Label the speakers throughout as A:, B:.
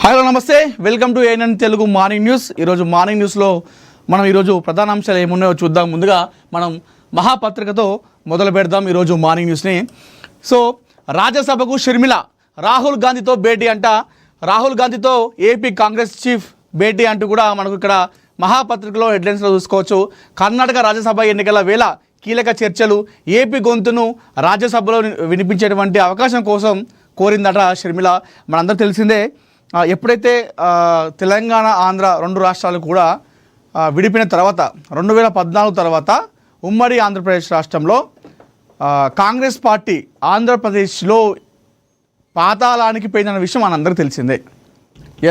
A: Hello నమస్తే, welcome to ANN Telugu morning news. ఈరోజు morning న్యూస్లో మనం ఈరోజు ప్రధాన అంశాలు ఏమున్నాయో చూద్దాం. ముందుగా మనం మహాపత్రికతో మొదలు పెడదాం ఈరోజు మార్నింగ్ న్యూస్ని. సో రాజ్యసభకు షర్మిల రాహుల్ గాంధీతో భేటీ అంట. రాహుల్ గాంధీతో ఏపీ కాంగ్రెస్ చీఫ్ భేటీ అంటూ కూడా మనకు ఇక్కడ మహాపత్రికలో హెడ్లైన్స్లో చూసుకోవచ్చు. కర్ణాటక రాజ్యసభ ఎన్నికల వేళ కీలక చర్చలు, ఏపీ గొంతును రాజ్యసభలో వినిపించేటువంటి అవకాశం కోసం కోరిందట షర్మిల. మనందరూ తెలిసిందే, ఎప్పుడైతే తెలంగాణ ఆంధ్ర రెండు రాష్ట్రాలు కూడా విడిపోయిన తర్వాత 2014 తర్వాత ఉమ్మడి ఆంధ్రప్రదేశ్ రాష్ట్రంలో కాంగ్రెస్ పార్టీ ఆంధ్రప్రదేశ్లో పాతాళానికి పోయిందన్న విషయం మనందరికీ తెలిసిందే.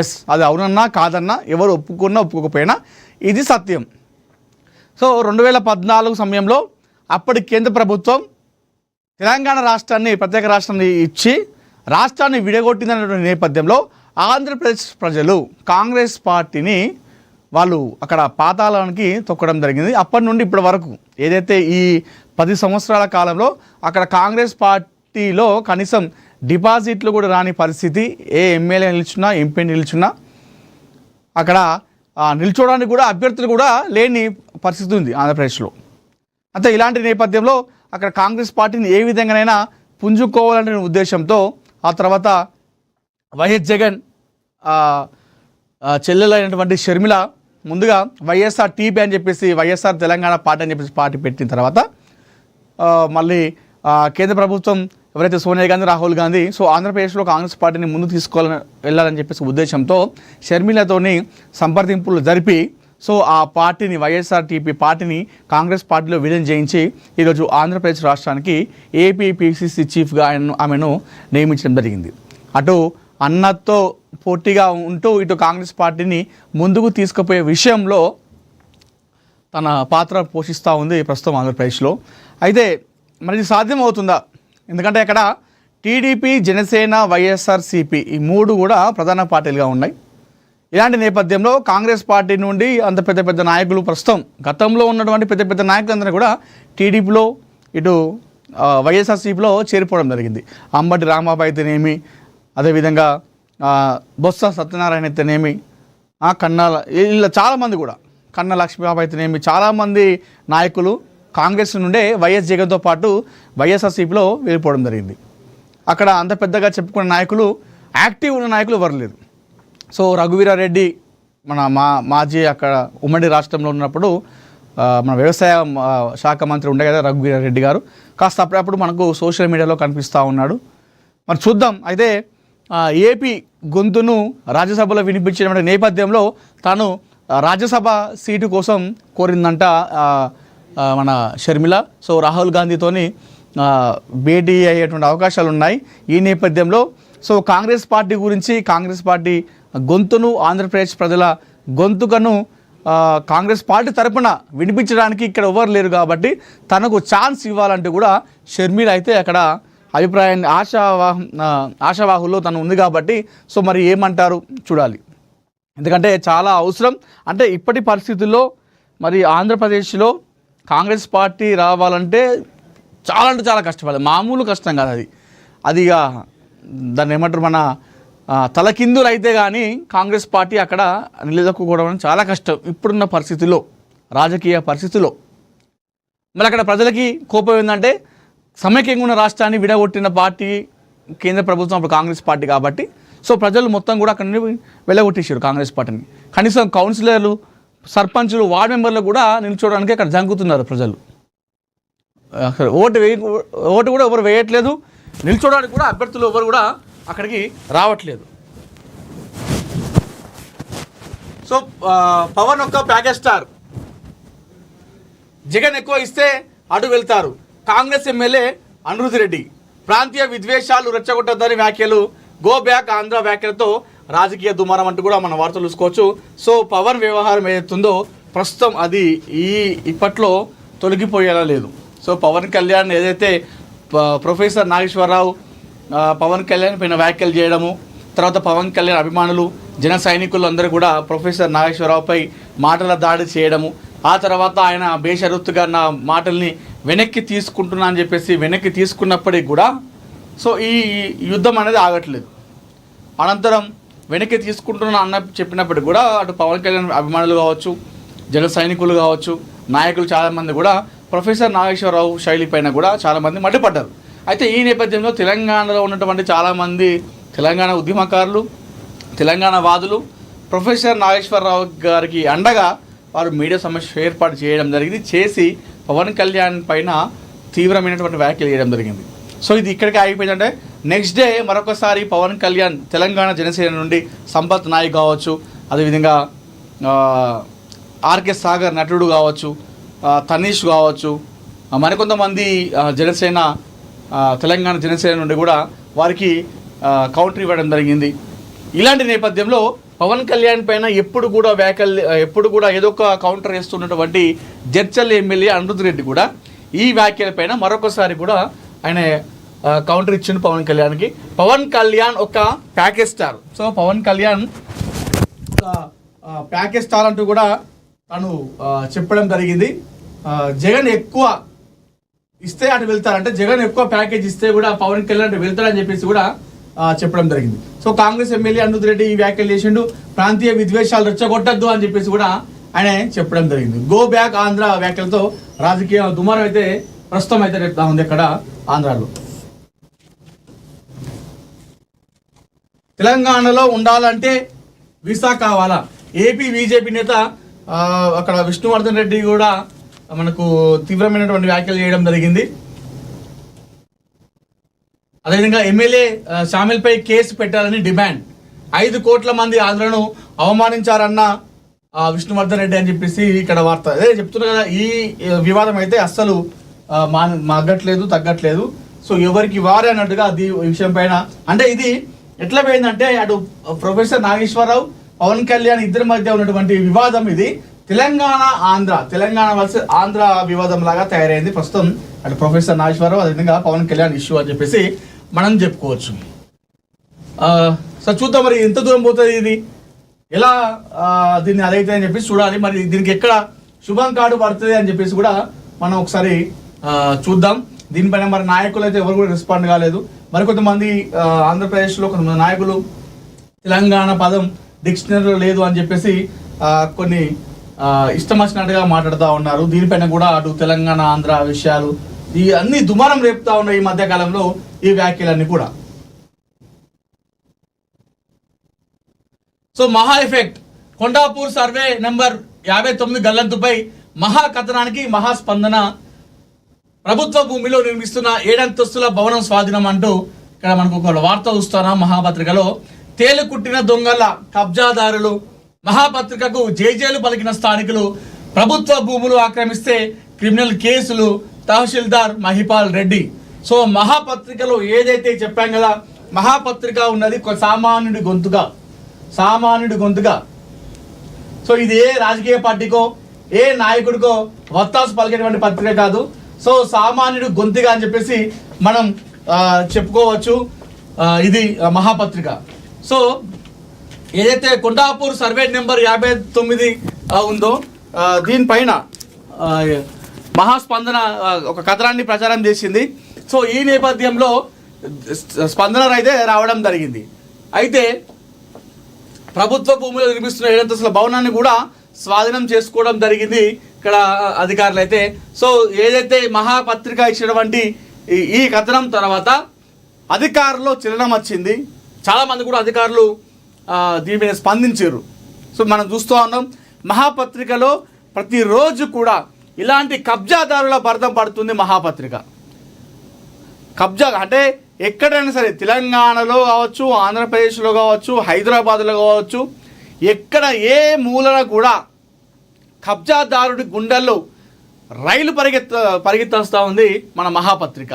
A: ఎస్, అది అవునన్నా కాదన్నా, ఎవరు ఒప్పుకున్నా ఒప్పుకోకపోయినా ఇది సత్యం. సో 2014 సమయంలో అప్పటి కేంద్ర ప్రభుత్వం తెలంగాణ రాష్ట్రాన్ని ప్రత్యేక రాష్ట్రాన్ని ఇచ్చి రాష్ట్రాన్ని విడగొట్టిందనే నేపథ్యంలో ఆంధ్రప్రదేశ్ ప్రజలు కాంగ్రెస్ పార్టీని వాళ్ళు అక్కడ పాతాళానికి తొక్కడం జరిగింది. అప్పటి నుండి ఇప్పటి వరకు ఏదైతే ఈ 10 సంవత్సరాల కాలంలో అక్కడ కాంగ్రెస్ పార్టీలో కనీసం డిపాజిట్లు కూడా రాని పరిస్థితి. ఏ ఎమ్మెల్యే నిల్చున్నా, ఎంపీ నిల్చున్నా అక్కడ నిల్చోడానికి కూడా అభ్యర్థులు కూడా లేని పరిస్థితి ఉంది ఆంధ్రప్రదేశ్లో. అంటే ఇలాంటి నేపథ్యంలో అక్కడ కాంగ్రెస్ పార్టీని ఏ విధంగానైనా పుంజుకోవాలనే ఉద్దేశంతో ఆ తర్వాత వైఎస్ జగన్ చెల్లెలైనటువంటి షర్మిల ముందుగా వైఎస్ఆర్ టీపీ అని చెప్పేసి వైఎస్ఆర్ తెలంగాణ పార్టీ అని చెప్పేసి పార్టీ పెట్టిన తర్వాత మళ్ళీ కేంద్ర ప్రభుత్వం ఎవరైతే సోనియా గాంధీ, రాహుల్ గాంధీ సో ఆంధ్రప్రదేశ్లో కాంగ్రెస్ పార్టీని ముందు వెళ్ళాలని చెప్పేసి ఉద్దేశంతో షర్మిలతోని సంప్రదింపులు జరిపి సో ఆ పార్టీని వైఎస్ఆర్ టీపీ పార్టీని కాంగ్రెస్ పార్టీలో విలీనం చేయించి ఈరోజు ఆంధ్రప్రదేశ్ రాష్ట్రానికి ఏపీ పిసిసి చీఫ్గా ఆమెను నియమించడం జరిగింది. అటు అన్నతో పోటీగా ఉంటూ ఇటు కాంగ్రెస్ పార్టీని ముందుకు తీసుకుపోయే విషయంలో తన పాత్ర పోషిస్తూ ఉంది ప్రస్తుతం ఆంధ్రప్రదేశ్లో. అయితే మరి ఇది సాధ్యం అవుతుందా? ఎందుకంటే అక్కడ టీడీపీ, జనసేన, వైఎస్ఆర్సీపీ ఈ మూడు కూడా ప్రధాన పార్టీలుగా ఉన్నాయి. ఇలాంటి నేపథ్యంలో కాంగ్రెస్ పార్టీ నుండి అంత పెద్ద పెద్ద నాయకులు ప్రస్తుతం గతంలో ఉన్నటువంటి పెద్ద పెద్ద నాయకులందరూ కూడా టీడీపీలో ఇటు వైఎస్ఆర్సీపీలో చేరిపోవడం జరిగింది. అంబటి రాంబాబు అయితేనేమి, అదేవిధంగా బొత్స సత్యనారాయణ అయితేనేమి, కన్నాల ఇలా చాలామంది కూడా, కన్నా లక్ష్మీబాబు అయితేనేమి, చాలామంది నాయకులు కాంగ్రెస్ నుండే వైఎస్ జగన్తో పాటు వైఎస్ఆర్సీపీలో వెళ్ళిపోవడం జరిగింది. అక్కడ అంత పెద్దగా చెప్పుకున్న నాయకులు, యాక్టివ్ ఉన్న నాయకులు ఎవరు లేరు. సో రఘువీరారెడ్డి మాజీ అక్కడ ఉమ్మడి రాష్ట్రంలో ఉన్నప్పుడు మన వ్యవసాయ శాఖ మంత్రి ఉండే కదా రఘువీరారెడ్డి గారు, కాస్త అప్పుడప్పుడు మనకు సోషల్ మీడియాలో కనిపిస్తూ ఉన్నాడు. మరి చూద్దాం. అయితే ఏపీ గొంతును రాజ్యసభలో వినిపించిన నేపథ్యంలో తాను రాజ్యసభ సీటు కోసం కోరిందంట మన షర్మిల. సో రాహుల్ గాంధీతోని భేటీ అయ్యేటువంటి అవకాశాలు ఉన్నాయి. ఈ నేపథ్యంలో సో కాంగ్రెస్ పార్టీ గురించి, కాంగ్రెస్ పార్టీ గొంతును, ఆంధ్రప్రదేశ్ ప్రజల గొంతుకను కాంగ్రెస్ పార్టీ తరపున వినిపించడానికి ఇక్కడ ఎవరు లేరు కాబట్టి తనకు ఛాన్స్ ఇవ్వాలంటూ కూడా షర్మిల అయితే అక్కడ అభిప్రాయాన్ని ఆశావాహుల్లో తను ఉంది కాబట్టి సో మరి ఏమంటారు చూడాలి. ఎందుకంటే చాలా అవసరం. అంటే ఇప్పటి పరిస్థితుల్లో మరి ఆంధ్రప్రదేశ్లో కాంగ్రెస్ పార్టీ రావాలంటే చాలా అంటే చాలా కష్టపడాలి. మామూలు కష్టం కాదు అది. అది ఇక దాన్ని ఏమంటారు, మన తలకిందులు అయితే కానీ కాంగ్రెస్ పార్టీ అక్కడ నిలదొక్కుకోవడం చాలా కష్టం ఇప్పుడున్న పరిస్థితుల్లో, రాజకీయ పరిస్థితుల్లో. మరి అక్కడ ప్రజలకి కోపం ఏంటంటే సమైక్యంగా ఉన్న రాష్ట్రాన్ని విడగొట్టిన పార్టీ కేంద్ర ప్రభుత్వం అప్పుడు కాంగ్రెస్ పార్టీ కాబట్టి సో ప్రజలు మొత్తం కూడా అక్కడ నుండి వెళ్ళగొట్టేసారు కాంగ్రెస్ పార్టీని. కనీసం కౌన్సిలర్లు, సర్పంచులు, వార్డు మెంబర్లు కూడా నిల్చోవడానికి అక్కడ జంకుతున్నారు ప్రజలు. ఓటు కూడా ఎవరు వేయట్లేదు, నిల్చోవడానికి కూడా అభ్యర్థులు ఎవరు కూడా అక్కడికి రావట్లేదు. సో పవన్ ఒక్క ప్యాకేజ్ స్టార్, జగన్ ఎక్కువ ఇస్తే అటు వెళ్తారు. కాంగ్రెస్ ఎమ్మెల్యే అనిరుద్ధ్ రెడ్డి ప్రాంతీయ విద్వేషాలు రెచ్చగొట్టద్దని వ్యాఖ్యలు, గో బ్యాక్ ఆంధ్ర వ్యాఖ్యలతో రాజకీయ దుమారం అంటూ కూడా మనం వార్తలు చూసుకోవచ్చు. సో పవన్ వ్యవహారం ఏదైతుందో ప్రస్తుతం అది ఇప్పట్లో తొలగిపోయేలా లేదు. సో పవన్ కళ్యాణ్ ఏదైతే ప్రొఫెసర్ నాగేశ్వరరావు పవన్ కళ్యాణ్ పైన వ్యాఖ్యలు చేయడము, తర్వాత పవన్ కళ్యాణ్ అభిమానులు, జన సైనికులు అందరూ కూడా ప్రొఫెసర్ నాగేశ్వరరావుపై మాటల దాడి చేయడము, ఆ తర్వాత ఆయన బేషరతుగా నా మాటల్ని వెనక్కి తీసుకుంటున్నా అని చెప్పేసి వెనక్కి తీసుకున్నప్పటికీ కూడా సో ఈ యుద్ధం అనేది ఆగట్లేదు. అనంతరం వెనక్కి తీసుకుంటున్నా అన్న చెప్పినప్పటికీ కూడా అటు పవన్ కళ్యాణ్ అభిమానులు కావచ్చు, జన సైనికులు కావచ్చు, నాయకులు చాలామంది కూడా ప్రొఫెసర్ నాగేశ్వరరావు శైలి పైన కూడా చాలామంది మండిపడ్డారు. అయితే ఈ నేపథ్యంలో తెలంగాణలో ఉన్నటువంటి చాలామంది తెలంగాణ ఉద్యమకారులు, తెలంగాణ వాదులు ప్రొఫెసర్ నాగేశ్వరరావు గారికి అండగా వారు మీడియా సమస్య ఏర్పాటు చేయడం జరిగింది. చేసి పవన్ కళ్యాణ్ పైన తీవ్రమైనటువంటి వ్యాఖ్యలు చేయడం జరిగింది. సో ఇది ఇక్కడికి ఆగిపోయిందంటే నెక్స్ట్ డే మరొకసారి పవన్ కళ్యాణ్ తెలంగాణ జనసేన నుండి సంపత్ నాయక్ కావచ్చు, అదేవిధంగా ఆర్కే సాగర్ నటుడు కావచ్చు, తనీష్ కావచ్చు, మరికొంతమంది జనసేన తెలంగాణ జనసేన నుండి కూడా వారికి కౌంటర్ ఇవ్వడం జరిగింది. ఇలాంటి నేపథ్యంలో పవన్ కళ్యాణ్ పైన ఎప్పుడు కూడా ఏదో ఒక కౌంటర్ వేస్తున్నటువంటి జడ్చల్ ఎమ్మెల్యే అనిరుద్ రెడ్డి కూడా ఈ వ్యాఖ్యల పైన మరొకసారి కూడా ఆయన కౌంటర్ ఇచ్చిండు పవన్ కళ్యాణ్కి. పవన్ కళ్యాణ్ ఒక package star. So Pawan Kalyan package star అంటూ కూడా తను చెప్పడం జరిగింది. జగన్ ఎక్కువ ఇస్తే అటు వెళ్తారంటే జగన్ ఎక్కువ ప్యాకేజ్ ఇస్తే కూడా పవన్ కళ్యాణ్ వెళ్తారని చెప్పేసి కూడా చెప్పడం జరిగింది. సో కాంగ్రెస్ ఎమ్మెల్యే అనిరుద్ రెడ్డి ఈ వ్యాఖ్యలు చేసిండు. ప్రాంతీయ విద్వేషాలు రెచ్చగొట్టద్దు అని చెప్పేసి కూడా ఆయన చెప్పడం జరిగింది. గో బ్యాక్ ఆంధ్ర వ్యాఖ్యలతో రాజకీయ దుమారం అయితే ప్రస్తుతం అయితే రేపుతా ఉంది అక్కడ ఆంధ్రాలో. తెలంగాణలో ఉండాలంటే వీసా కావాలా? ఏపీ బీజేపీ నేత అక్కడ విష్ణువర్ధన్ రెడ్డి కూడా మనకు తీవ్రమైనటువంటి వ్యాఖ్యలు చేయడం జరిగింది. అదేవిధంగా ఎమ్మెల్యే షామిల్పై కేసు పెట్టాలని డిమాండ్. 5 కోట్ల మంది ఆంధ్రను అవమానించారన్న విష్ణువర్ధన్ రెడ్డి అని చెప్పేసి ఇక్కడ వార్త. అదే చెప్తున్నా కదా, ఈ వివాదం అయితే అస్సలు మగ్గట్లేదు, తగ్గట్లేదు. సో ఎవరికి వారే అన్నట్టుగా ఈ విషయం పైన అంటే ఇది ఎట్లా పోయిందంటే అటు ప్రొఫెసర్ నాగేశ్వరరావు, పవన్ కళ్యాణ్ ఇద్దరి మధ్య ఉన్నటువంటి వివాదం ఇది తెలంగాణ వర్సెస్ ఆంధ్ర వివాదం లాగా తయారైంది ప్రస్తుతం. అటు ప్రొఫెసర్ నాగేశ్వరరావు అదేవిధంగా పవన్ కళ్యాణ్ ఇష్యూ అని చెప్పేసి మనం చెప్పుకోవచ్చు. సో చూద్దాం మరి ఎంత దూరం పోతుంది, ఇది ఎలా దీన్ని అదైతే అని చెప్పేసి చూడాలి. మరి దీనికి ఎక్కడ శుభం కార్డు పడుతుంది అని చెప్పేసి కూడా మనం ఒకసారి చూద్దాం. దీనిపైన మరి నాయకులు అయితే ఎవరు కూడా రెస్పాండ్ కాలేదు. మరి కొంతమంది ఆంధ్రప్రదేశ్లో కొంతమంది నాయకులు తెలంగాణ పదం డిక్షనరీలో లేదు అని చెప్పేసి కొన్ని ఇష్టం వచ్చినట్టుగా మాట్లాడుతూ ఉన్నారు. దీనిపైన కూడా అటు తెలంగాణ ఆంధ్ర విషయాలు ఈ అన్ని దుమారం రేపుతా ఉన్నాయి ఈ మధ్యకాలంలో ఈ వ్యాఖ్యలన్నీ కూడా. సో మహా ఎఫెక్ట్ కొండాపూర్ సర్వే నెంబర్ 59 గల్లంతుపై మహా కథనానికి మహాస్పందన. ప్రభుత్వ భూమిలో నిర్మిస్తున్న 7 అంతస్తుల భవనం స్వాధీనం అంటూ ఇక్కడ మనకు ఒక వార్త చూస్తున్నాం. మహాపత్రికలో తేలుకుట్టిన దొంగల కబ్జాదారులు, మహాపత్రికకు జేజేలు పలికిన స్థానికులు, ప్రభుత్వ భూములు ఆక్రమిస్తే క్రిమినల్ కేసులు, తహసీల్దార్ మహిపాల్ రెడ్డి. సో మహాపత్రికలో ఏదైతే చెప్పాం కదా, మహాపత్రిక ఉన్నది సామాన్యుడి గొంతుగా. సో ఇది ఏ రాజకీయ పార్టీకో ఏ నాయకుడికో వత్తాసు పలికేటువంటి పత్రిక కాదు. సో సామాన్యుడు గొంతుగా అని చెప్పేసి మనం చెప్పుకోవచ్చు ఇది మహాపత్రిక. సో ఏదైతే కొండాపూర్ సర్వే నెంబర్ 59 ఉందో దీనిపైన మహాస్పందన ఒక కథనాన్ని ప్రచారం చేసింది. సో ఈ నేపథ్యంలో స్పందన అయితే రావడం జరిగింది. అయితే ప్రభుత్వ భూమిలో నిర్మిస్తున్న 7 అంతస్తుల భవనాన్ని కూడా స్వాధీనం చేసుకోవడం జరిగింది ఇక్కడ అధికారులు అయితే. సో ఏదైతే మహాపత్రిక ఇచ్చినటువంటి ఈ కథనం తర్వాత అధికారుల్లో చలనం వచ్చింది. చాలామంది కూడా అధికారులు దీని మీద స్పందించారు. సో మనం చూస్తూ ఉన్నాం మహాపత్రికలో ప్రతిరోజు కూడా ఇలాంటి కబ్జాదారుల బర్ధం పడుతుంది. మహాపత్రిక కబ్జా అంటే ఎక్కడైనా సరే తెలంగాణలో కావచ్చు, ఆంధ్రప్రదేశ్లో కావచ్చు, హైదరాబాద్లో కావచ్చు, ఎక్కడ ఏ మూలన కూడా కబ్జాదారుడి గుండెల్లో రైలు పరిగెత్తొస్తూ ఉంది మన మహాపత్రిక.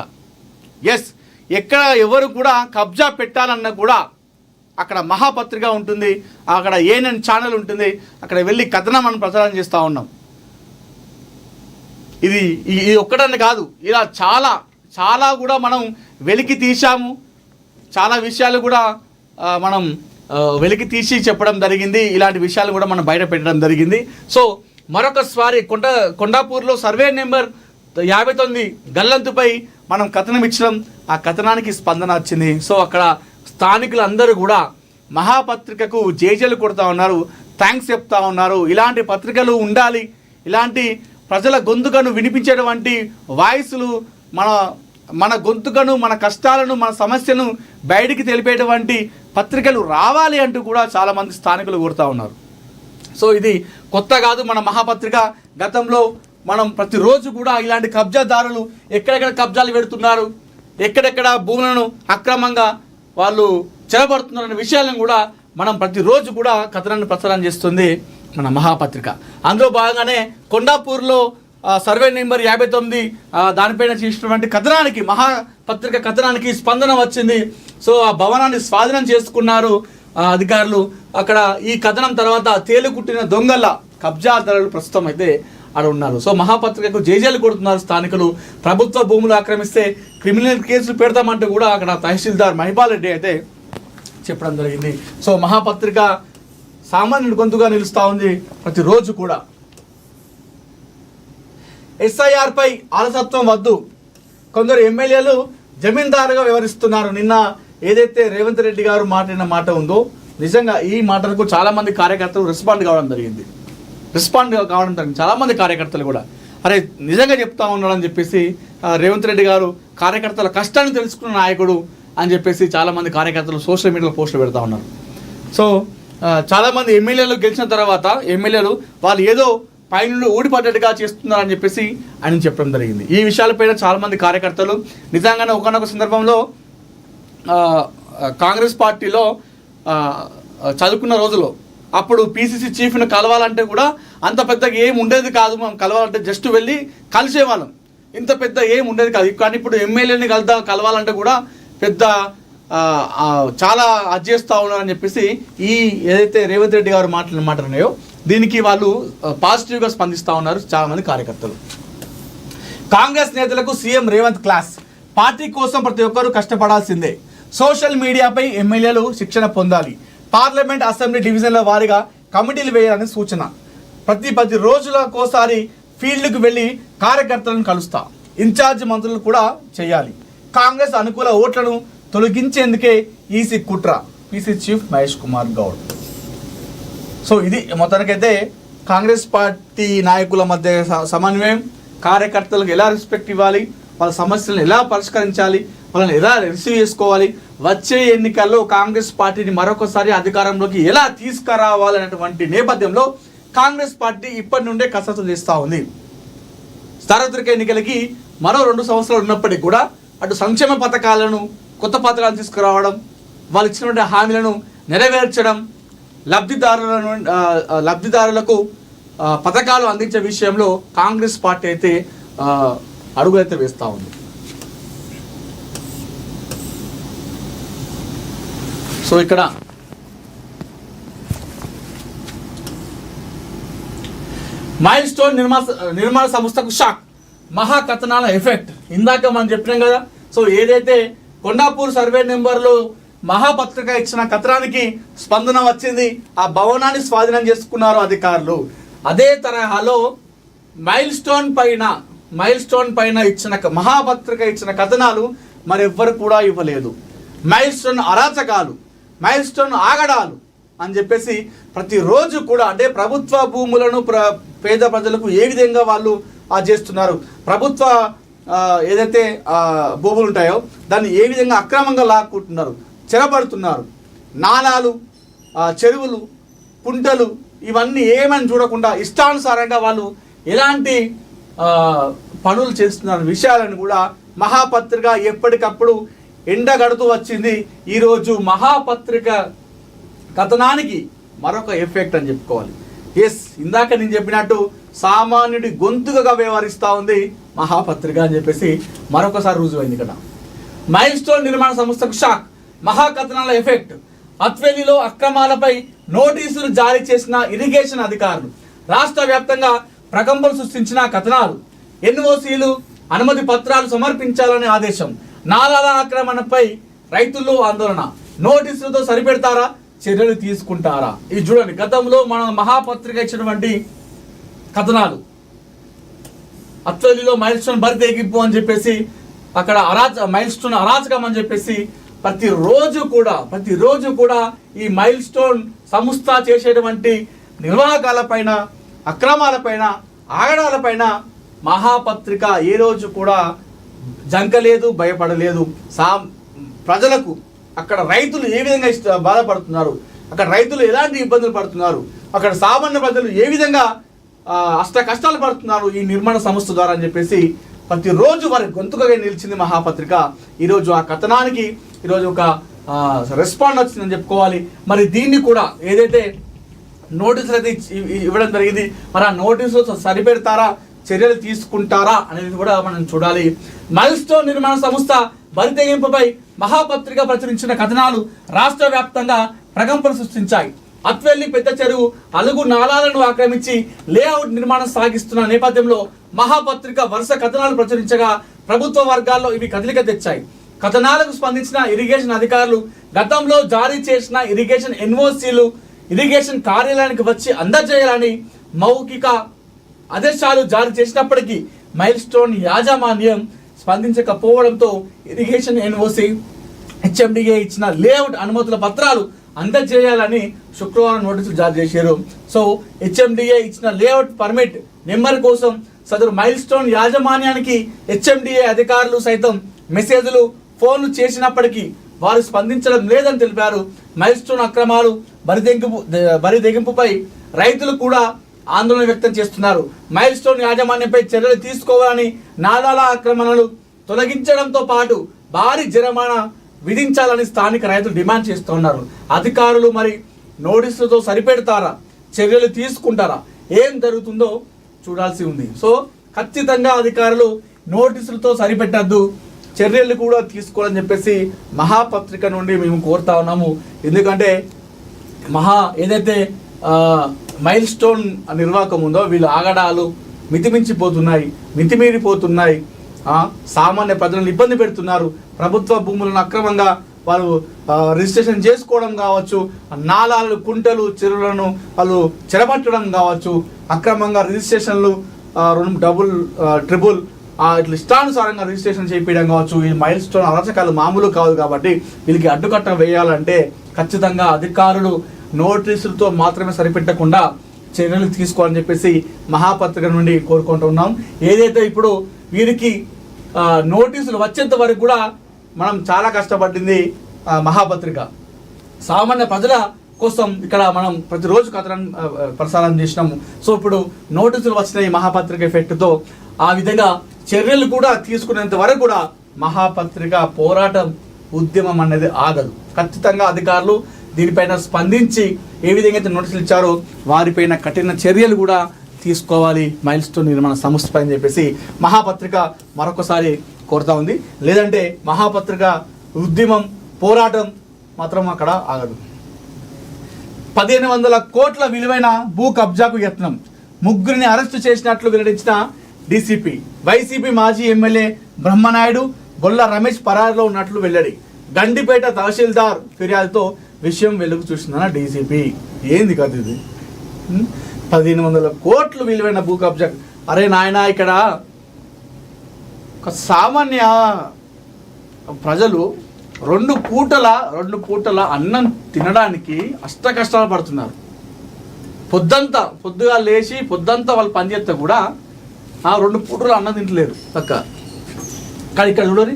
A: ఎస్, ఎక్కడ ఎవరు కూడా కబ్జా పెట్టాలన్నా కూడా అక్కడ మహాపత్రిక ఉంటుంది, అక్కడ ఏఎన్ఎన్ ఛానల్ ఉంటుంది, అక్కడ వెళ్ళి కథనం మనం ప్రచారం చేస్తూ ఉన్నాం. ఇది ఒక్కటని కాదు, ఇలా చాలా కూడా మనం వెలికి తీసాము. చాలా విషయాలు కూడా మనం వెలికి తీసి చెప్పడం జరిగింది. ఇలాంటి విషయాలు కూడా మనం బయట పెట్టడం జరిగింది. సో మరొకసారి కొండాపూర్లో సర్వే నెంబర్ 59 గల్లంతుపై మనం కథనం ఇచ్చడం, ఆ కథనానికి స్పందన వచ్చింది. సో అక్కడ స్థానికులందరూ కూడా మహాపత్రికకు జేజేలు కొడుతూ ఉన్నారు, థ్యాంక్స్ చెప్తా ఉన్నారు. ఇలాంటి పత్రికలు ఉండాలి, ఇలాంటి ప్రజల గొంతుకను వినిపించేటువంటి వాయిస్లు మన గొంతుకను, మన కష్టాలను, మన సమస్యను బయటికి తెలిపేటువంటి పత్రికలు రావాలి అంటూ కూడా చాలామంది స్థానికులు కోరుతూ ఉన్నారు. సో ఇది కొత్త కాదు. మన మహాపత్రిక గతంలో మనం ప్రతిరోజు కూడా ఇలాంటి కబ్జాదారులు ఎక్కడెక్కడ కబ్జాలు పెడుతున్నారు, ఎక్కడెక్కడ భూములను అక్రమంగా వాళ్ళు చెరబడుతున్నారనే విషయాలను కూడా మనం ప్రతిరోజు కూడా కథనాన్ని ప్రచారం చేస్తుంది మన మహాపత్రిక. అందులో భాగంగానే కొండాపూర్లో సర్వే నెంబర్ 59 దానిపైన చేసినటువంటి కథనానికి, మహాపత్రిక కథనానికి స్పందన వచ్చింది. సో ఆ భవనాన్ని స్వాధీనం చేసుకున్నారు అధికారులు. అక్కడ ఈ కథనం తర్వాత తేలుకుట్టిన దొంగల కబ్జాదారులు ప్రస్తుతం అయితే ఆడ ఉన్నారు. సో మహాపత్రికకు జేజేలు కొడుతున్నారు స్థానికులు. ప్రభుత్వ భూములు ఆక్రమిస్తే క్రిమినల్ కేసులు పెడతామంటూ కూడా అక్కడ తహసీల్దార్ మహిపాల్ రెడ్డి అయితే చెప్పడం జరిగింది. సో మహాపత్రిక సామాన్యుడి గొంతుగా నిలుస్తూ ఉంది ప్రతిరోజు కూడా. ఎస్ఐఆర్పై ఆలసత్వం వద్దు, కొందరు ఎమ్మెల్యేలు జమీందారుగా వ్యవహరిస్తున్నారు. నిన్న ఏదైతే రేవంత్ రెడ్డి గారు మాట్లాడిన మాట ఉందో, నిజంగా ఈ మాటలకు చాలామంది కార్యకర్తలు రెస్పాండ్ కావడం జరిగింది. చాలామంది కార్యకర్తలు కూడా అరే నిజంగా చెప్తా ఉన్నాడని చెప్పేసి, రేవంత్ రెడ్డి గారు కార్యకర్తల కష్టాన్ని తెలుసుకున్న నాయకుడు అని చెప్పేసి చాలామంది కార్యకర్తలు సోషల్ మీడియాలో పోస్టులు పెడతా ఉన్నారు. సో చాలామంది ఎమ్మెల్యేలు గెలిచిన తర్వాత ఎమ్మెల్యేలు వాళ్ళు ఏదో పైనుండి ఊడిపడ్డట్టుగా చేస్తున్నారని చెప్పేసి ఆయన చెప్పడం జరిగింది. ఈ విషయాలపైన చాలామంది కార్యకర్తలు నిజంగానే ఒకనొక సందర్భంలో కాంగ్రెస్ పార్టీలో చదువుకున్న రోజులో అప్పుడు పీసీసీ చీఫ్ను కలవాలంటే కూడా అంత పెద్దగా ఏం ఉండేది కాదు. మనం కలవాలంటే జస్ట్ వెళ్ళి కలిసేవాళ్ళం, ఇంత పెద్ద ఏం ఉండేది కాదు. కానీ ఇప్పుడు ఎమ్మెల్యేని కలవాలంటే కూడా పెద్ద చాలా అది చేస్తూ ఉన్నారని చెప్పేసి ఈ ఏదైతే రేవంత్ రెడ్డి గారు మాటలు ఉన్నాయో దీనికి వాళ్ళు పాజిటివ్గా స్పందిస్తూ ఉన్నారు చాలామంది కార్యకర్తలు. కాంగ్రెస్ నేతలకు సీఎం రేవంత్ క్లాస్, పార్టీ కోసం ప్రతి ఒక్కరూ కష్టపడాల్సిందే, సోషల్ మీడియాపై ఎమ్మెల్యేలు శిక్షణ పొందాలి, పార్లమెంట్ అసెంబ్లీ డివిజన్ల వారీగా కమిటీలు వేయాలని సూచన, ప్రతి 10 రోజులకోసారి ఫీల్డ్కు వెళ్ళి కార్యకర్తలను కలుస్తా, ఇన్ఛార్జ్ మంత్రులు కూడా చేయాలి, కాంగ్రెస్ అనుకూల ఓట్లను తొలగించేందుకే ఈసీ కుట్ర, PC chief Mahesh Kumar Goud. So ఇది మొత్తానికైతే కాంగ్రెస్ పార్టీ నాయకుల మధ్య సమన్వయం, కార్యకర్తలకు ఎలా రెస్పెక్ట్ ఇవ్వాలి, వాళ్ళ సమస్యలను ఎలా పరిష్కరించాలి, వాళ్ళని ఎలా రిసీవ్ చేసుకోవాలి, వచ్చే ఎన్నికల్లో కాంగ్రెస్ పార్టీని మరొకసారి అధికారంలోకి ఎలా తీసుకురావాలనేటువంటి నేపథ్యంలో కాంగ్రెస్ పార్టీ ఇప్పటి నుండే కసరత్తు చేస్తూ ఉంది. సార్వత్రిక ఎన్నికలకి మరో 2 సంవత్సరాలు ఉన్నప్పటికీ కూడా అటు సంక్షేమ పథకాలను, కొత్త పథకాలను తీసుకురావడం, వాళ్ళు ఇచ్చినటువంటి హామీలను నెరవేర్చడం, లబ్ధిదారులకు పథకాలు అందించే విషయంలో కాంగ్రెస్ పార్టీ అయితే అడుగులైతే వేస్తూ ఉంది. సో ఇక్కడ మైల్ స్టోన్ నిర్మాణ సంస్థకు షాక్, మహాకథనాల ఎఫెక్ట్. ఇందాక మనం చెప్పినాం కదా. సో ఏదైతే కొండాపూర్ సర్వే నెంబర్లో మహాపత్రిక ఇచ్చిన కథనానికి స్పందన వచ్చింది, ఆ భవనాన్ని స్వాధీనం చేసుకున్నారు అధికారులు. అదే తరహాలో మైల్ స్టోన్ పైన ఇచ్చిన మహాపత్రిక ఇచ్చిన కథనాలు మరెవ్వరు కూడా ఇవ్వలేదు. మైల్ స్టోన్ అరాచకాలు, మైల్ స్టోన్ ఆగడాలు అని చెప్పేసి ప్రతిరోజు కూడా అంటే ప్రభుత్వ భూములను పేద ప్రజలకు ఏ విధంగా వాళ్ళు చేస్తున్నారు, ప్రభుత్వ ఏదైతే భూములు ఉంటాయో దాన్ని ఏ విధంగా అక్రమంగా లాక్కుంటున్నారు, చెరబడుతున్నారు, నాలాలు, చెరువులు, కుంటలు ఇవన్నీ ఏమని చూడకుండా ఇష్టానుసారంగా వాళ్ళు ఎలాంటి పనులు చేస్తున్న విషయాలను కూడా మహాపత్రిక ఎప్పటికప్పుడు ఎండగడుతూ వచ్చింది. ఈరోజు మహాపత్రిక కథనానికి మరొక ఎఫెక్ట్ అని చెప్పుకోవాలి. ఎస్, ఇందాక నేను చెప్పినట్టు సామాన్యుడి గొంతుగా వ్యవహరిస్తూ ఉంది మహాపత్రిక అని చెప్పేసి మరొకసారి రుజువైంది ఇక్కడ. మైల్ స్టోన్ నిర్మాణ సంస్థకు షాక్, మహాకథనాల ఎఫెక్ట్. అత్వేలిలో అక్రమాలపై నోటీసులు జారీ చేసిన ఇరిగేషన్ అధికారులు, రాష్ట్ర వ్యాప్తంగా ప్రకంపనలు సృష్టించిన కథనాలు, ఎన్ఓసీలు, అనుమతి పత్రాలు సమర్పించాలనే ఆదేశం, నాలాల ఆక్రమణపై రైతుల్లో ఆందోళన, నోటీసులతో సరిపెడతారా, చర్యలు తీసుకుంటారా? ఇది చూడండి, గతంలో మన మహాపత్రిక ఇచ్చినటువంటి కథనాలు, అత్వేలిలో మైల్ స్టోన్ బరి తెగింపు అని చెప్పేసి, అక్కడ మైల్ స్టోన్ అరాచకం అని చెప్పేసి ప్రతిరోజు కూడా ఈ మైల్ స్టోన్ సంస్థ చేసేటువంటి నిర్వాహకాలపైన, అక్రమాలపైన, ఆగడాలపైన మహాపత్రిక ఏ రోజు కూడా జంకలేదు, భయపడలేదు. ప్రజలకు అక్కడ రైతులు ఏ విధంగా బాధపడుతున్నారు, అక్కడ రైతులు ఎలాంటి ఇబ్బందులు పడుతున్నారు, అక్కడ సామాన్య ప్రజలు ఏ విధంగా అష్ట కష్టాలు పడుతున్నారు ఈ నిర్మాణ సంస్థ ద్వారా అని చెప్పేసి ప్రతిరోజు వారి గొంతుకగా నిలిచింది మహాపత్రిక. ఈరోజు ఆ కథనానికి ఈరోజు ఒక రెస్పాండ్ వచ్చిందని చెప్పుకోవాలి. మరి దీన్ని కూడా ఏదైతే నోటీసులు అయితే ఇవ్వడం జరిగింది, మరి ఆ నోటీసులు సరిపెడతారా, చర్యలు తీసుకుంటారా అనేది కూడా మనం చూడాలి. మైల్ స్టోన్ నిర్మాణ సంస్థ బరితెగింపుపై మహాపత్రిక ప్రచురించిన కథనాలు రాష్ట్ర వ్యాప్తంగా ప్రకంపన సృష్టించాయి. అత్వెల్లి పెద్ద చెరువు అలుగు నాలాలను ఆక్రమించి లేఅవుట్ నిర్మాణం సాగిస్తున్న నేపథ్యంలో మహాపత్రిక వరుస కథనాలు ప్రచురించగా ప్రభుత్వ వర్గాల్లో ఇవి కదలిక తెచ్చాయి. కథనాలకు స్పందించిన ఇరిగేషన్ అధికారులు గతంలో జారీ చేసిన ఇరిగేషన్ ఎన్ఓసీలు ఇరిగేషన్ కార్యాలయానికి వచ్చి అందజేయాలని మౌఖిక ఆదేశాలు జారీ చేసినప్పటికీ మైల్ స్టోన్ యాజమాన్యం స్పందించకపోవడంతో ఇరిగేషన్ ఎన్ఓసి హెచ్ఎండిఏ ఇచ్చిన లేఅవుట్ అనుమతుల పత్రాలు అందజేయాలని శుక్రవారం నోటీసులు జారీ చేశారు. సో హెచ్ఎండిఏ ఇచ్చిన లేఅవుట్ పర్మిట్ నెంబర్ కోసం సదరు మైల్ స్టోన్ యాజమాన్యానికి హెచ్ఎండిఏ అధికారులు సైతం మెసేజ్లు, ఫోన్లు చేసినప్పటికీ వారు స్పందించడం లేదని తెలిపారు. మైల్ స్టోన్ అక్రమాలు బరిదెగింపుపై రైతులు కూడా ఆందోళన వ్యక్తం చేస్తున్నారు. మైల్ స్టోన్ యాజమాన్యంపై చర్యలు తీసుకోవాలని, నాలాల ఆక్రమణలు తొలగించడంతో పాటు భారీ జరిమానా విధించాలని స్థానిక రైతులు డిమాండ్ చేస్తున్నారు. అధికారులు మరి నోటీసులతో సరిపెడతారా, చర్యలు తీసుకుంటారా, ఏం జరుగుతుందో చూడాల్సి ఉంది. సో ఖచ్చితంగా అధికారులు నోటీసులతో సరిపెట్టద్దు, చర్యలు కూడా తీసుకోవాలని చెప్పేసి మహాపత్రిక నుండి మేము కోరుతా ఉన్నాము. ఎందుకంటే ఏదైతే మైల్ స్టోన్ నిర్వాహకం ఉందో వీళ్ళు ఆగడాలు మితిమీరిపోతున్నాయి. సామాన్య ప్రజలను ఇబ్బంది పెడుతున్నారు. ప్రభుత్వ భూములను అక్రమంగా వాళ్ళు రిజిస్ట్రేషన్ చేసుకోవడం కావచ్చు, నాలాలు, కుంటలు, చెరువులను వాళ్ళు చెరబట్టడం కావచ్చు, అక్రమంగా రిజిస్ట్రేషన్లు డబుల్ ట్రిపుల్ ఇట్లా ఇష్టానుసారంగా రిజిస్ట్రేషన్ చేయించడం కావచ్చు. ఈ మైల్ స్టోన్ అరాచకాలు మామూలు కాదు. కాబట్టి వీళ్ళకి అడ్డుకట్ట వేయాలంటే ఖచ్చితంగా అధికారులు నోటీసులతో మాత్రమే సరిపెట్టకుండా చర్యలు తీసుకోవాలని చెప్పేసి మహాపత్రిక నుండి కోరుకుంటున్నాం. ఏదైతే ఇప్పుడు వీరికి నోటీసులు వచ్చేంత వరకు కూడా మనం చాలా కష్టపడింది మహాపత్రిక. సామాన్య ప్రజల కోసం ఇక్కడ మనం ప్రతిరోజు కథనాన్ని ప్రసారం చేసినాము. సో ఇప్పుడు నోటీసులు వచ్చిన ఈ మహాపత్రిక ఎఫెక్ట్తో ఆ విధంగా చర్యలు కూడా తీసుకునేంత వరకు కూడా మహాపత్రిక పోరాటం, ఉద్యమం అనేది ఆగదు. ఖచ్చితంగా అధికారులు దీనిపైన స్పందించి ఏ విధంగా అయితే నోటీసులు ఇచ్చారో వారిపైన కఠిన చర్యలు కూడా తీసుకోవాలి మైల్ స్టోన్ నిర్మాణ సంస్థ అని చెప్పేసి మహాపత్రిక మరొకసారి కోరుతా ఉంది. లేదంటే మహాపత్రిక ఉద్యమం, పోరాటం మాత్రం అక్కడ ఆగదు. 1500 కోట్ల విలువైన భూ కబ్జాకు యత్నం, ముగ్గురిని అరెస్టు చేసినట్లు వెల్లడించిన డీసీపీ. వైసీపీ మాజీ ఎమ్మెల్యే బ్రహ్మనాయుడు, గొల్ల రమేష్ పరారిలో ఉన్నట్లు వెల్లడి. గండిపేట తహసీల్దార్ ఫిర్యాదుతో విషయం వెలుగు చూసిందన్న డీసీపీ. ఏంది కదా ఇది? 1500 కోట్లు విలువైన భూ కబ్జా. అరే నాయన, ఇక్కడ ఒక సామాన్య ప్రజలు రెండు పూటల అన్నం తినడానికి అష్ట కష్టాలు పడుతున్నారు. పొద్దుగా లేచి పొద్దంతా వాళ్ళు పనిచేస్తే కూడా 2 పూటలు అన్నం తింటలేరు పక్క. కానీ ఇక్కడ చూడండి,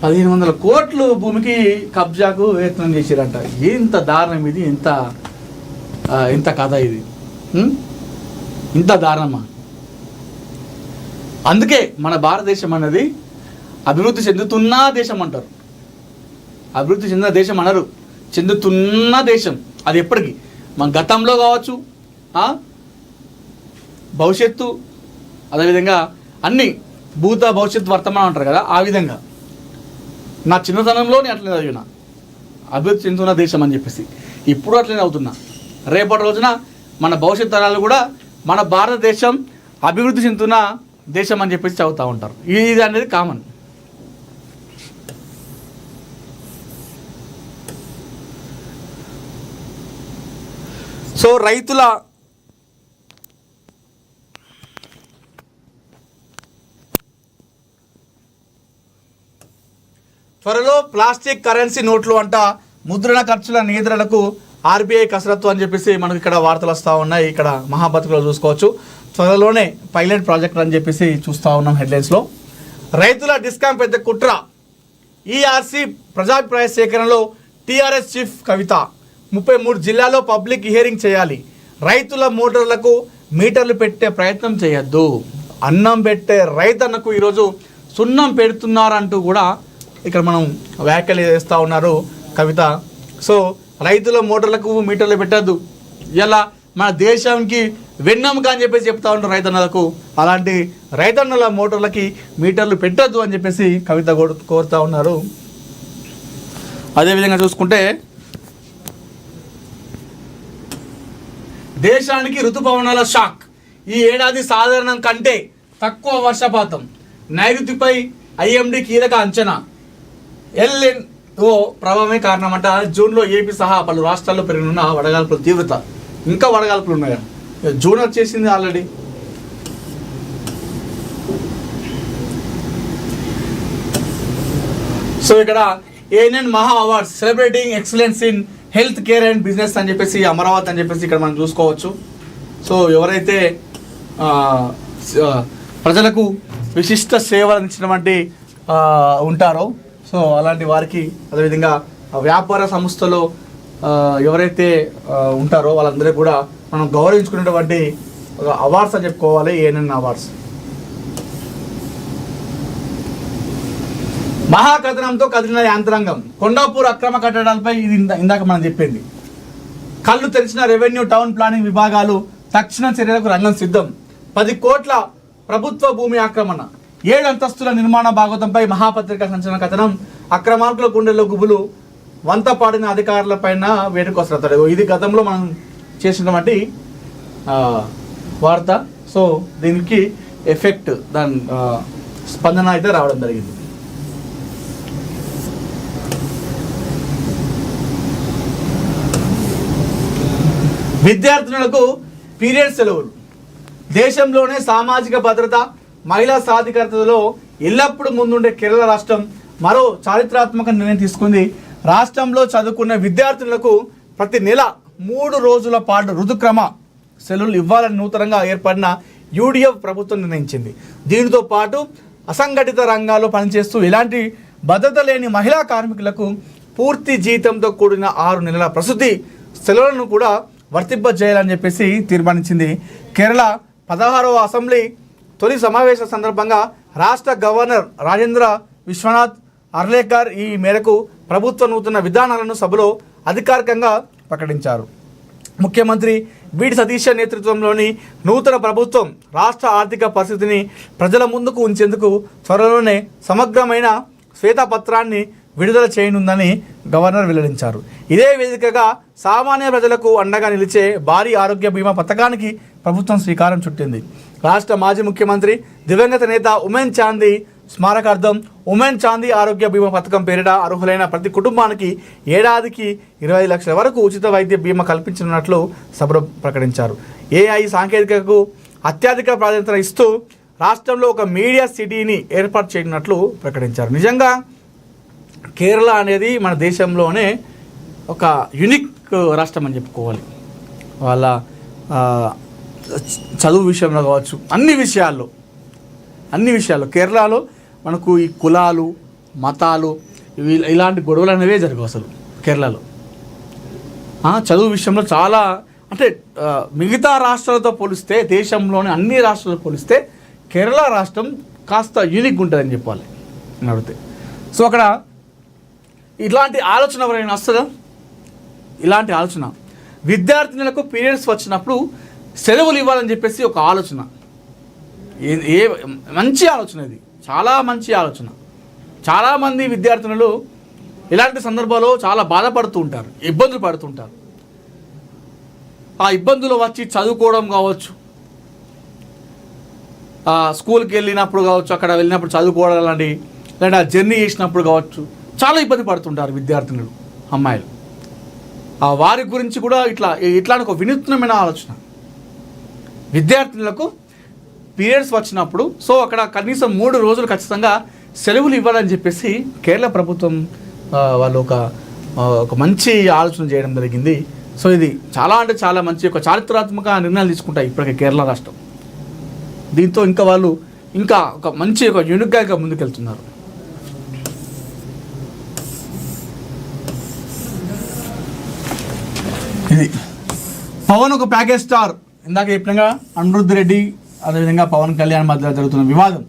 A: 1500 కోట్లు భూమికి కబ్జాకు యత్నం చేశారంట. ఎంత దారుణం ఇది! ఎంత కథ ఇది! ఇంత దారుణమా? అందుకే మన భారతదేశం అనేది అభివృద్ధి చెందుతున్న దేశం అంటారు. అభివృద్ధి చెందిన దేశం అనరు, చెందుతున్న దేశం. అది ఎప్పటికీ మన గతంలో కావచ్చు, భవిష్యత్తు, అదేవిధంగా అన్ని భూత భవిష్యత్తు వర్తమానం అంటారు కదా, ఆ విధంగా నా చిన్నతనంలో నేను అట్లనే చదివిన అభివృద్ధి చెందుతున్న దేశం అని చెప్పేసి. ఇప్పుడు అట్లనే అవుతున్నా. రేపటి రోజున మన భవిష్యత్ తరాలు కూడా మన భారతదేశం అభివృద్ధి చెందుతున్న దేశం అని చెప్పేసి చదువుతూ ఉంటారు. ఇది అనేది కామన్. సో రైతుల త్వరలో ప్లాస్టిక్ కరెన్సీ నోట్లు అంట, ముద్రణ ఖర్చుల నియంత్రణకు ఆర్బీఐ కసరత్తు అని చెప్పేసి మనకి ఇక్కడ వార్తలు వస్తూ ఉన్నాయి. ఇక్కడ మహాబతుకులో చూసుకోవచ్చు. త్వరలోనే పైలట్ ప్రాజెక్ట్ అని చెప్పేసి చూస్తూ ఉన్నాం హెడ్లైన్స్లో. రైతుల డిస్కాం పెద్ద కుట్ర, ఈఆర్సీ ప్రజాభిప్రాయ సేకరణలో టీఆర్ఎస్ చీఫ్ కవిత. 33 జిల్లాల్లో పబ్లిక్ హియరింగ్ చేయాలి. రైతుల మోటార్లకు మీటర్లు పెట్టే ప్రయత్నం చేయొద్దు. అన్నం పెట్టే రైతన్నకు ఈరోజు సున్నం పెడుతున్నారంటూ కూడా ఇక్కడ మనం వ్యాఖ్యలు చేస్తూ ఉన్నారు కవిత. సో రైతుల మోటార్లకు మీటర్లు పెట్టద్దు, ఇలా మన దేశానికి వెన్నెముక అని చెప్పేసి చెప్తా ఉంటారు రైతన్నలకు. అలాంటి రైతన్నల మోటార్లకి మీటర్లు పెట్టద్దు అని చెప్పేసి కవిత కోరుతూ ఉన్నారు. అదేవిధంగా చూసుకుంటే దేశానికి ఋతుపవనాల షాక్. ఈ ఏడాది సాధారణం కంటే తక్కువ వర్షపాతం. నైరుతిపై ఐఎండీ కీలక అంచనా. ఎల్ఎన్ఓ ప్రభావమే కారణమంట. జూన్లో ఏపీ సహా పలు రాష్ట్రాల్లో పెరగనున్న వడగాల్పుల తీవ్రత. ఇంకా వడగాల్పులు ఉన్నాయా? జూన్ వచ్చేసింది ఆల్రెడీ. సో ఇక్కడ ఏఎన్ఎన్ మహా awards celebrating excellence in health care and business అని చెప్పేసి అమరావతి అని చెప్పేసి ఇక్కడ మనం చూసుకోవచ్చు. సో ఎవరైతే ప్రజలకు విశిష్ట సేవలు అందించినటువంటి ఉంటారో, సో అలాంటి వారికి, అదేవిధంగా వ్యాపార సంస్థలో ఎవరైతే ఉంటారో వాళ్ళందరికీ కూడా మనం గౌరవించుకునేటువంటి అవార్డ్స్ అని చెప్పుకోవాలి, ఏఎన్ఎన్ అవార్డ్స్. మహాకథనంతో కదిలిన యాంత్రాంగం. కొండాపూర్ అక్రమ కట్టడాలపై ఇది ఇందాక మనం చెప్పింది. కళ్ళు తెరిచిన రెవెన్యూ టౌన్ ప్లానింగ్ విభాగాలు తక్షణ చర్యలకు రంగం సిద్ధం. 10 కోట్ల ప్రభుత్వ భూమి ఆక్రమణ. 7 అంతస్తుల నిర్మాణ భాగవతంపై మహాపత్రిక సంచలన కథనం. అక్రమార్కుల గుండెల్లో గుబులు. వంత పాడిన అధికారుల పైన వేటుకొస్తాడు. ఇది గతంలో మనం చేసినటువంటి వార్త. సో దీనికి ఎఫెక్ట్, దాని స్పందన అయితే రావడం జరిగింది. విద్యార్థినులకు పీరియడ్ సెలవులు. దేశంలోనే సామాజిక భద్రత, మహిళా సాధికారతలో ఎల్లప్పుడూ ముందుండే కేరళ రాష్ట్రం మరో చారిత్రాత్మక నిర్ణయం తీసుకుంది. రాష్ట్రంలో చదువుకున్న విద్యార్థులకు ప్రతి నెల 3 రోజుల పాటు ఋతుక్రమ సెలవులు ఇవ్వాలని నూతనంగా ఏర్పడిన యూడీఎఫ్ ప్రభుత్వం నిర్ణయించింది. దీనితో పాటు అసంఘటిత రంగాల్లో పనిచేస్తూ ఎలాంటి భద్రత లేని మహిళా కార్మికులకు పూర్తి జీతంతో కూడిన 6 నెలల ప్రసూతి సెలవులను కూడా వర్తింపజేయాలని చెప్పేసి తీర్మానించింది. కేరళ 16వ అసెంబ్లీ తొలి సమావేశం సందర్భంగా రాష్ట్ర గవర్నర్ రాజేంద్ర విశ్వనాథ్ అర్లేకర్ ఈ మేరకు ప్రభుత్వ నూతన విధానాలను సభలో అధికారికంగా ప్రకటించారు. ముఖ్యమంత్రి వీడి సతీష్ నేతృత్వంలోని నూతన ప్రభుత్వం రాష్ట్ర ఆర్థిక పరిస్థితిని ప్రజల ముందుకు ఉంచేందుకు త్వరలోనే సమగ్రమైన శ్వేతపత్రాన్ని విడుదల చేయనుందని గవర్నర్ వెల్లడించారు. ఇదే వేదికగా సామాన్య ప్రజలకు అండగా నిలిచే భారీ ఆరోగ్య బీమా పథకానికి ప్రభుత్వం శ్రీకారం చుట్టింది. రాష్ట్ర మాజీ ముఖ్యమంత్రి దివంగత నేత ఉమెన్ చాందీ స్మారకార్థం ఉమెన్ చాందీ ఆరోగ్య బీమా పథకం పేరిట అర్హులైన ప్రతి కుటుంబానికి ఏడాదికి 25 లక్షల వరకు ఉచిత వైద్య బీమా కల్పించనున్నట్లు సభలో ప్రకటించారు. ఏఐ సాంకేతికతకు అత్యధిక ప్రాధాన్యత ఇస్తూ రాష్ట్రంలో ఒక మీడియా సిటీని ఏర్పాటు చేయనున్నట్లు ప్రకటించారు. నిజంగా కేరళ అనేది మన దేశంలోనే ఒక యూనిక్ రాష్ట్రం అని చెప్పుకోవాలి. వాళ్ళ చదువు విషయంలో కావచ్చు, అన్ని విషయాల్లో కేరళలో మనకు ఈ కులాలు, మతాలు ఇలాంటి గొడవలు అనేవే జరగవు అసలు కేరళలో. చదువు విషయంలో చాలా, అంటే మిగతా రాష్ట్రాలతో పోలిస్తే, దేశంలోని అన్ని రాష్ట్రాలతో పోలిస్తే కేరళ రాష్ట్రం కాస్త యూనిక్ ఉంటుందని చెప్పాలి అడిగితే. సో అక్కడ ఇలాంటి ఆలోచన ఎవరైనా వస్తుందా? ఇలాంటి ఆలోచన విద్యార్థినులకు పీరియడ్స్ వచ్చినప్పుడు సెలవులు ఇవ్వాలని చెప్పేసి ఒక ఆలోచన, మంచి ఆలోచన. ఇది చాలా మంచి ఆలోచన. చాలామంది విద్యార్థినులు ఇలాంటి సందర్భాల్లో చాలా బాధపడుతూ ఉంటారు, ఇబ్బందులు పడుతుంటారు. ఆ ఇబ్బందులు వచ్చి చదువుకోవడం కావచ్చు, స్కూల్కి వెళ్ళినప్పుడు కావచ్చు, అక్కడ వెళ్ళినప్పుడు చదువుకోవడం లాంటి, లేదా జర్నీ చేసినప్పుడు కావచ్చు, చాలా ఇబ్బంది పడుతుంటారు విద్యార్థినులు, అమ్మాయిలు. వారి గురించి కూడా ఇట్లాంటి ఒక వినూత్నమైన ఆలోచన. విద్యార్థినులకు పీరియడ్స్ వచ్చినప్పుడు సో అక్కడ కనీసం 3 రోజులు ఖచ్చితంగా సెలవులు ఇవ్వాలని చెప్పేసి కేరళ ప్రభుత్వం వాళ్ళు ఒక మంచి ఆలోచన చేయడం జరిగింది. సో ఇది చాలా అంటే చాలా మంచి ఒక చారిత్రాత్మక నిర్ణయాలు తీసుకుంటాయి ఇప్పటికే కేరళ రాష్ట్రం. దీంతో ఇంకా వాళ్ళు ఇంకా ఒక మంచి ఒక యూనిక్గా ముందుకెళ్తున్నారు. ఇది పవన్ ఒక ప్యాకేజ్ స్టార్. ఇందాక చెప్పినగా అనిరుద్ధ్ రెడ్డి అదేవిధంగా పవన్ కళ్యాణ్ మధ్య జరుగుతున్న వివాదం.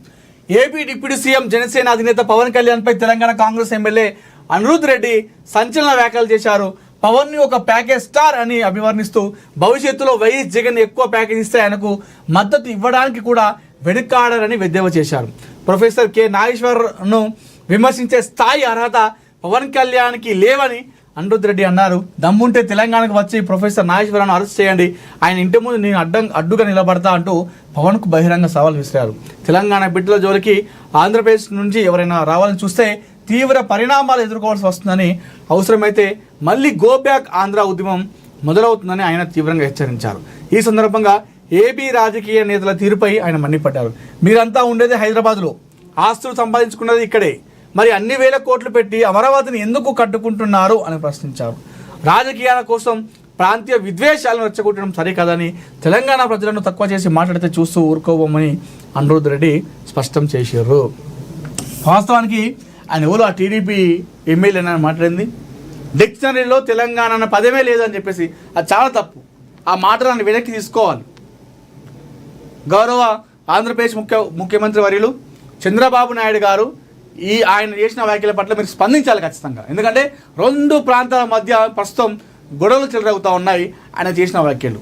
A: ఏపీ డిప్యూటీ సీఎం జనసేన అధినేత పవన్ కళ్యాణ్పై తెలంగాణ కాంగ్రెస్ ఎమ్మెల్యే అనిరుద్ధ్ రెడ్డి సంచలన వ్యాఖ్యలు చేశారు. పవన్ని ఒక ప్యాకేజ్ స్టార్ అని అభివర్ణిస్తూ భవిష్యత్తులో వైఎస్ జగన్ ఎక్కువ ప్యాకేజ్ ఇస్తే ఆయనకు మద్దతు ఇవ్వడానికి కూడా వెనుకాడరని ఎద్దేవా చేశారు. ప్రొఫెసర్ కె నాగేశ్వర్ను విమర్శించే స్థాయి అర్హత పవన్ కళ్యాణ్కి లేవని అనిరుద్ధ్ రెడ్డి అన్నారు. దమ్ముంటే తెలంగాణకు వచ్చి ప్రొఫెసర్ నాగేశ్వరరావును అరెస్ట్ చేయండి, ఆయన ఇంటి ముందు నేను అడ్డుగా నిలబడతా అంటూ పవన్కు బహిరంగ సవాల్ విసిరారు. తెలంగాణ బిడ్డల జోలికి ఆంధ్రప్రదేశ్ నుంచి ఎవరైనా రావాలని చూస్తే తీవ్ర పరిణామాలు ఎదుర్కోవాల్సి వస్తుందని, అవసరమైతే మళ్ళీ గో బ్యాక్ ఆంధ్ర ఉద్యమం మొదలవుతుందని ఆయన తీవ్రంగా హెచ్చరించారు. ఈ సందర్భంగా ఏపీ రాజకీయ నేతల తీరుపై ఆయన మండిపడ్డారు. మీరంతా ఉండేది హైదరాబాద్లో, ఆస్తులు సంపాదించుకున్నది ఇక్కడే, మరి అన్ని వేల కోట్లు పెట్టి అమరావతిని ఎందుకు కట్టుకుంటున్నారు అని ప్రశ్నించారు. రాజకీయాల కోసం ప్రాంతీయ విద్వేషాలను రెచ్చగొట్టడం సరికాదని, తెలంగాణ ప్రజలను తక్కువ చేసి మాట్లాడితే చూస్తూ ఊరుకోబోమని అనిరుద్ధ్ రెడ్డి స్పష్టం చేశారు. వాస్తవానికి ఆయన ఎవరు ఆ టీడీపీ ఎమ్మెల్యే అని మాట్లాడింది. డిక్షనరీలో తెలంగాణ అన్న పదమే లేదని చెప్పేసి అది చాలా తప్పు. ఆ మాటలను వెనక్కి తీసుకోవాలి. గౌరవ ఆంధ్రప్రదేశ్ ముఖ్యమంత్రి వర్యులు చంద్రబాబు నాయుడు గారు ఆయన చేసిన వ్యాఖ్యల పట్ల మీరు స్పందించాలి ఖచ్చితంగా. ఎందుకంటే రెండు ప్రాంతాల మధ్య ప్రస్తుతం గొడవలు చెలరవుతూ ఉన్నాయి. ఆయన చేసిన వ్యాఖ్యలు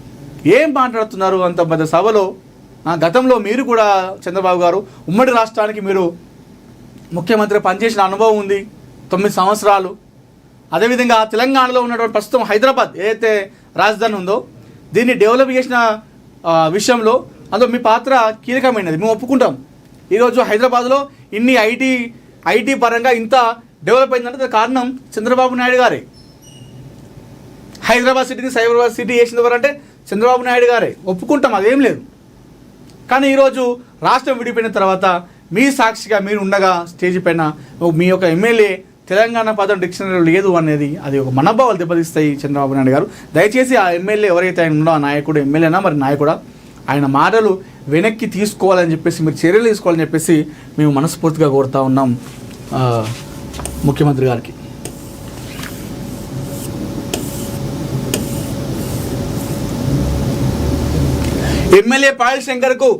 A: ఏం మాట్లాడుతున్నారు అంత పెద్ద సభలో? గతంలో మీరు కూడా చంద్రబాబు గారు ఉమ్మడి రాష్ట్రానికి మీరు ముఖ్యమంత్రి పనిచేసిన అనుభవం ఉంది, 9 సంవత్సరాలు. అదేవిధంగా తెలంగాణలో ఉన్నటువంటి ప్రస్తుతం హైదరాబాద్ ఏదైతే రాజధాని ఉందో దీన్ని డెవలప్ చేసిన విషయంలో అందులో మీ పాత్ర కీలకమైనది, మేము ఒప్పుకుంటాం. ఈరోజు హైదరాబాద్లో ఇన్ని ఐటీ పరంగా ఇంత డెవలప్ అయిందంటే కారణం చంద్రబాబు నాయుడు గారే. హైదరాబాద్ సిటీని సైబరాబాద్ సిటీ చేసింది ఎవరంటే చంద్రబాబు నాయుడు గారే, ఒప్పుకుంటాం, అదేం లేదు. కానీ ఈరోజు రాష్ట్రం విడిపోయిన తర్వాత మీ సాక్షిగా మీరు ఉండగా స్టేజ్ పైన మీ యొక్క ఎమ్మెల్యే తెలంగాణ పదం డిక్షనరీ లేదు అనేది అది ఒక మనోభావాలు దెబ్బతీస్తాయి చంద్రబాబు నాయుడు గారు. దయచేసి ఆ ఎమ్మెల్యే ఎవరైతే ఆయన ఉండో ఆ నాయకుడు ఎమ్మెల్యేనా మరి నాయకుడా ఆయన మాటలు వెనక్కి తీసుకోవాలని చెప్పేసి మీరు చర్యలు తీసుకోవాలని చెప్పేసి మేము మనస్ఫూర్తిగా కోరుతా ఉన్నాం ముఖ్యమంత్రి గారికి. ఎమ్మెల్యే పాయల్ శంకర్కు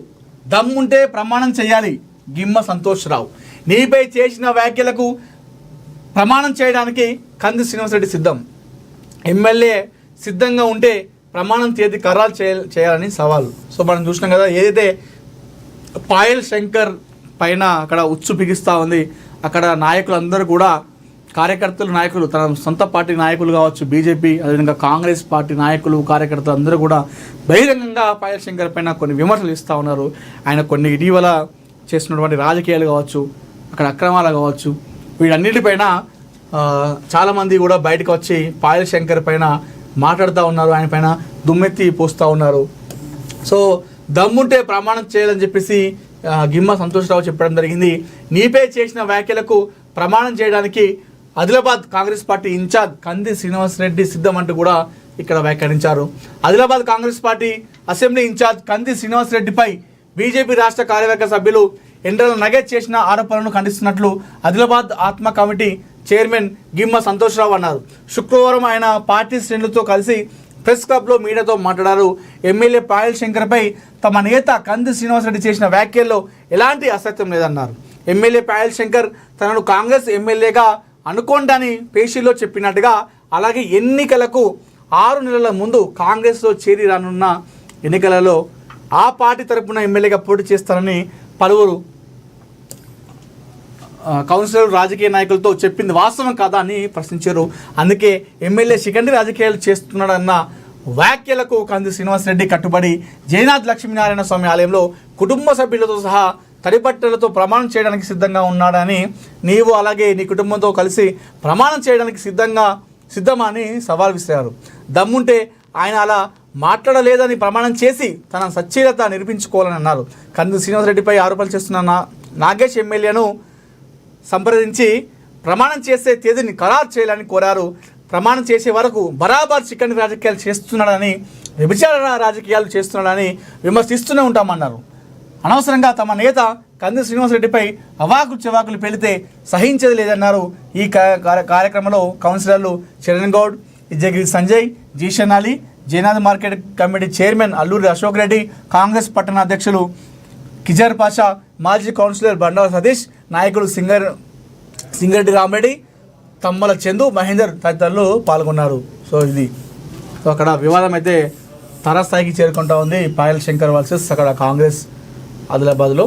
A: దమ్ముంటే ప్రమాణం చేయాలి, గిమ్మ సంతోష్ రావు. నీపై చేసిన వ్యాఖ్యలకు ప్రమాణం చేయడానికి కంది శ్రీనివాసరెడ్డి సిద్ధం. ఎమ్మెల్యే సిద్ధంగా ఉంటే ప్రమాణం తేదీ ఖరారు చేయాలని సవాలు. సో మనం చూసినాం కదా, ఏదైతే పాయల్ శంకర్ పైన అక్కడ ఉచ్చు బిగిస్తూ ఉంది, అక్కడ నాయకులందరూ కూడా కార్యకర్తలు నాయకులు తన సొంత పార్టీ నాయకులు కావచ్చు, బీజేపీ అదేవిధంగా కాంగ్రెస్ పార్టీ నాయకులు కార్యకర్తలు అందరూ కూడా బహిరంగంగా పాయల్ శంకర్ పైన కొన్ని విమర్శలు ఇస్తూ ఉన్నారు. ఆయన కొన్ని ఇటీవల చేస్తున్నటువంటి రాజకీయాలు కావచ్చు, అక్కడ అక్రమాలు కావచ్చు, వీటన్నిటిపైన చాలామంది కూడా బయటకు వచ్చి పాయల్ శంకర్ పైన మాట్లాడుతూ ఉన్నారు, ఆయన పైన దుమ్మెత్తి పోస్తూ ఉన్నారు. సో దమ్ముంటే ప్రమాణం చేయాలని చెప్పేసి గిమ్మ సంతోషరావు చెప్పడం జరిగింది. నీపై చేసిన వ్యాఖ్యలకు ప్రమాణం చేయడానికి ఆదిలాబాద్ కాంగ్రెస్ పార్టీ ఇన్ఛార్జ్ కంది శ్రీనివాసరెడ్డి సిద్ధమంటూ కూడా ఇక్కడ వ్యాఖ్యానించారు. Adilabad Congress party assembly incharge Kandi శ్రీనివాసరెడ్డిపై బీజేపీ రాష్ట్ర కార్యవర్గ సభ్యులు ఎండ్రల నగేష్ చేసిన ఆరోపణలను ఖండిస్తున్నట్లు ఆదిలాబాద్ ఆత్మ కమిటీ చైర్మన్ గిమ్మ సంతోషరావు అన్నారు. శుక్రవారం ఆయన పార్టీ శ్రేణులతో కలిసి ప్రెస్ క్లబ్లో మీడియాతో మాట్లాడారు. ఎమ్మెల్యే పాయల్ శంకర్పై తమ నేత కంది శ్రీనివాసరెడ్డి చేసిన వ్యాఖ్యల్లో ఎలాంటి అసత్యం లేదన్నారు. ఎమ్మెల్యే పాయల్ శంకర్ తనను కాంగ్రెస్ ఎమ్మెల్యేగా అనుకోండని పేషీలో చెప్పినట్టుగా, అలాగే ఎన్నికలకు 6 నెలల ముందు కాంగ్రెస్లో చేరి రానున్న ఎన్నికలలో ఆ పార్టీ తరపున ఎమ్మెల్యేగా పోటీ చేస్తారని పలువురు కౌన్సిలర్ రాజకీయ నాయకులతో చెప్పింది వాస్తవం కాదా అని ప్రశ్నించారు. అందుకే ఎమ్మెల్యే శిఖండి రాజకీయాలు చేస్తున్నాడన్న వ్యాఖ్యలకు కంది శ్రీనివాసరెడ్డి కట్టుబడి జయనాథ్ లక్ష్మీనారాయణ స్వామి ఆలయంలో కుటుంబ సభ్యులతో సహా తడిపట్టలతో ప్రమాణం చేయడానికి సిద్ధంగా ఉన్నాడని, నీవు అలాగే నీ కుటుంబంతో కలిసి ప్రమాణం చేయడానికి సిద్ధమా అని సవాల్ విసిరారు. దమ్ముంటే ఆయన అలా మాట్లాడలేదని ప్రమాణం చేసి తన సచ్చీలత నిరూపించుకోవాలని అన్నారు. కంది శ్రీనివాసరెడ్డిపై ఆరోపణలు చేస్తున్న నాగేష్ ఎమ్మెల్యేను సంప్రదించి ప్రమాణం చేసే తేదీని ఖరారు చేయాలని కోరారు. ప్రమాణం చేసే వరకు బరాబర్ చికెన్ రాజకీయాలు చేస్తున్నాడని, వ్యభిచార రాజకీయాలు చేస్తున్నాడని విమర్శిస్తూనే ఉంటామన్నారు. అనవసరంగా తమ నేత కంది శ్రీనివాసరెడ్డిపై అవాకులు చెవాకులు పెళితే సహించేది లేదన్నారు. ఈ కార్యక్రమంలో కౌన్సిలర్లు Charan Goud, Izzagiri Sanjay, Zeeshan Ali, Jainath market committee chairman Alluri Ashok Reddy, Congress పట్టణ అధ్యక్షులు కిజర్ పాషా, మాజీ కౌన్సిలర్ బండారు సతీష్, నాయకులు సింగరెడ్డి రామరెడ్డి, తమ్మల చందు, మహేందర్ తదితరులు పాల్గొన్నారు. సో అక్కడ వివాదం అయితే తారాస్థాయికి చేరుకుంటా ఉంది. పాయల్ శంకర్ వర్సెస్ అక్కడ కాంగ్రెస్ ఆదిలాబాద్లో.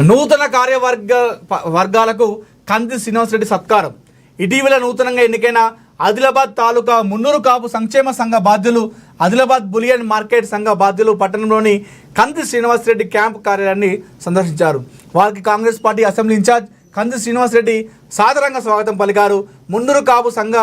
A: నూతన కార్యవర్గాలకు కంది శ్రీనివాసరెడ్డి సత్కారం. ఇటీవల నూతనంగా ఎన్నికైన ఆదిలాబాద్ తాలూకా మున్నూరు కాపు సంక్షేమ సంఘ బాధ్యులు, ఆదిలాబాద్ బులియన్ మార్కెట్ సంఘ బాధ్యులు పట్టణంలోని కంది శ్రీనివాసరెడ్డి క్యాంపు కార్యాలయాన్ని సందర్శించారు. వారికి కాంగ్రెస్ పార్టీ అసెంబ్లీ ఇన్ఛార్జ్ కంది శ్రీనివాసరెడ్డి సాదరంగా స్వాగతం పలికారు. మున్నూరు కాపు సంఘ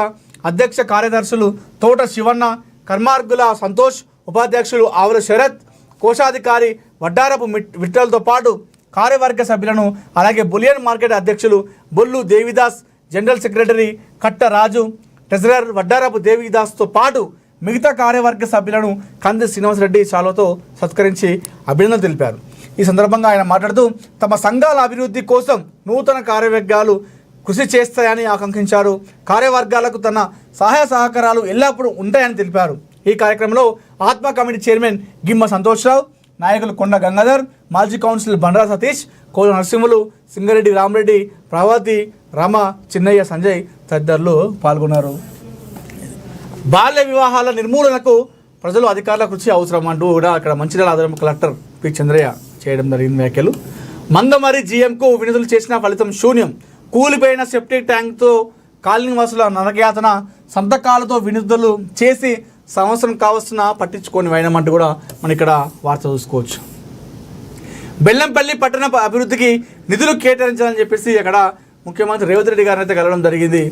A: అధ్యక్ష కార్యదర్శులు తోట శివన్న, కర్మార్గుల సంతోష్, ఉపాధ్యక్షులు ఆవుల శరత్, కోశాధికారి వడ్డారపు విఠలతో పాటు కార్యవర్గ సభ్యులను, అలాగే బులియన్ మార్కెట్ అధ్యక్షులు బొల్లు దేవిదాస్, జనరల్ సెక్రటరీ కట్ట రాజు, ట్రెజరర్ వడ్డారపు దేవిదాస్తో పాటు మిగతా కార్యవర్గ సభ్యులను కంది శ్రీనివాసరెడ్డి శాలువతో సత్కరించి అభినందనలు తెలిపారు. ఈ సందర్భంగా ఆయన మాట్లాడుతూ తమ సంఘాల అభివృద్ధి కోసం నూతన కార్యవర్గాలు కృషి చేస్తాయని ఆకాంక్షించారు. కార్యవర్గాలకు తన సహాయ సహకారాలు ఎల్లప్పుడూ ఉంటాయని తెలిపారు. ఈ కార్యక్రమంలో ఆత్మ కమిటీ చైర్మన్ గిమ్మ సంతోష్రావు, నాయకులు కొండ గంగాధర్, మాజీ కౌన్సిలర్ బండారా సతీష్, కోల నరసింహులు, సింగరెడ్డి రామరెడ్డి, ప్రభావతి, రమ, చిన్నయ్య, సంజయ్ తదితరులు పాల్గొన్నారు. బాల్య వివాహాల నిర్మూలనకు ప్రజలు అధికారుల కృషి అవసరం అంటూ కూడా అక్కడ మంచిర్యాల అదనపు కలెక్టర్ పి చంద్రయ్య చేయడం జరిగిన వ్యాఖ్యలు. మందమరి జీఎంకు విడుదల చేసిన ఫలితం శూన్యం. కూలిపోయిన సెప్టిక్ ట్యాంక్తో కాలనీ వాసుల నరకయాతన, సంతకాలతో విడుదల చేసి సంవత్సరం కావస్తున్నా పట్టించుకొని వైనమంటూ కూడా మనం ఇక్కడ వార్త చూసుకోవచ్చు. బెల్లంపల్లి పట్టణ అభివృద్ధికి నిధులు కేటాయించాలని చెప్పేసి అక్కడ ముఖ్యమంత్రి రేవంత్ రెడ్డి గారిని అయితే కలవడం జరిగింది.